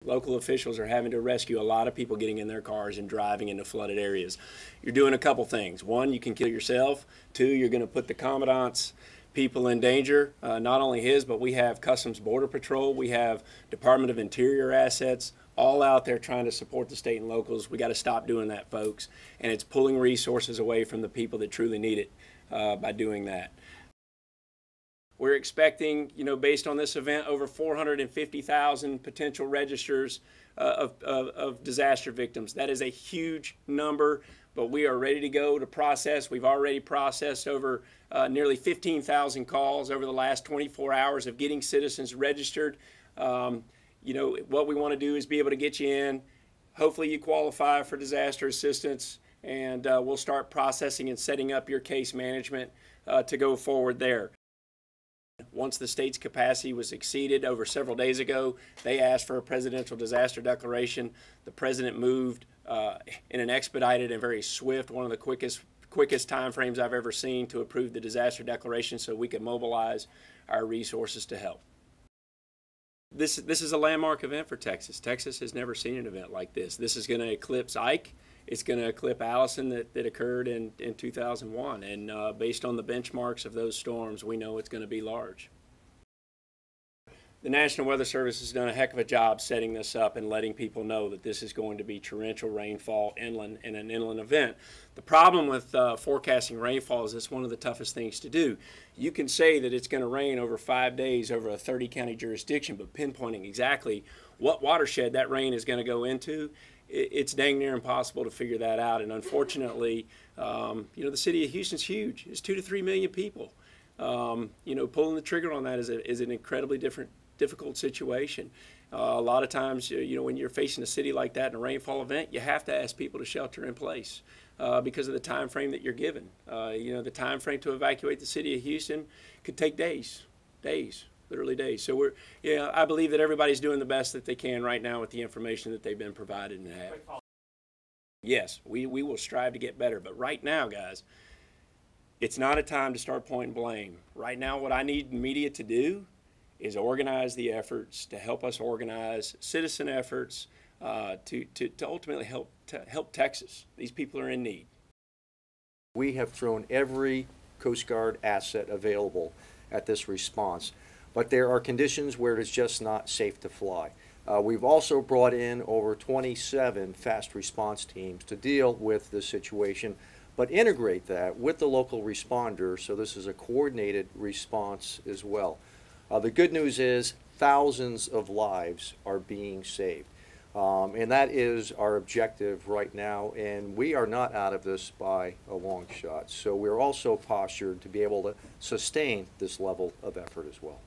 Local officials are having to rescue a lot of people getting in their cars and driving into flooded areas. You're doing a couple things. One, you can kill yourself. Two, you're going to put the commandant's people in danger, not only his, but we have Customs Border Patrol, we have Department of Interior assets, all out there trying to support the state and locals. We got to stop doing that, folks. And it's pulling resources away from the people that truly need it by doing that. We're expecting, based on this event, over 450,000 potential registers of disaster victims. That is a huge number, but we are ready to go to process. We've already processed over nearly 15,000 calls over the last 24 hours of getting citizens registered. What we want to do is be able to get you in. Hopefully you qualify for disaster assistance, and we'll start processing and setting up your case management to go forward there. Once the state's capacity was exceeded over several days ago, they asked for a presidential disaster declaration. The president moved in an expedited and very swift, one of the quickest time frames I've ever seen, to approve the disaster declaration so we could mobilize our resources to help. This is a landmark event for Texas. Texas has never seen an event like this. This is going to eclipse Ike. It's going to eclipse Allison that occurred in 2001. And based on the benchmarks of those storms, we know it's going to be large. The National Weather Service has done a heck of a job setting this up and letting people know that this is going to be torrential rainfall inland and an inland event. The problem with forecasting rainfall is it's one of the toughest things to do. You can say that it's going to rain over 5 days over a 30-county jurisdiction, but pinpointing exactly what watershed that rain is going to go into, it's dang near impossible to figure that out. And unfortunately, the city of Houston's huge. It's 2 to 3 million people. Pulling the trigger on that is an incredibly difficult situation. A lot of times, when you're facing a city like that in a rainfall event, you have to ask people to shelter in place because of the time frame that you're given. The time frame to evacuate the city of Houston could take days, literally days. So I believe that everybody's doing the best that they can right now with the information that they've been provided and have. Yes, we will strive to get better, but right now, guys, it's not a time to start pointing blame. Right now, what I need the media to do is organize the efforts, to help us organize citizen efforts to ultimately help Texas. These people are in need. We have thrown every Coast Guard asset available at this response, but there are conditions where it is just not safe to fly. We've also brought in over 27 fast response teams to deal with the situation, but integrate that with the local responders, so this is a coordinated response as well. The good news is thousands of lives are being saved, and that is our objective right now, and we are not out of this by a long shot. So we're also postured to be able to sustain this level of effort as well.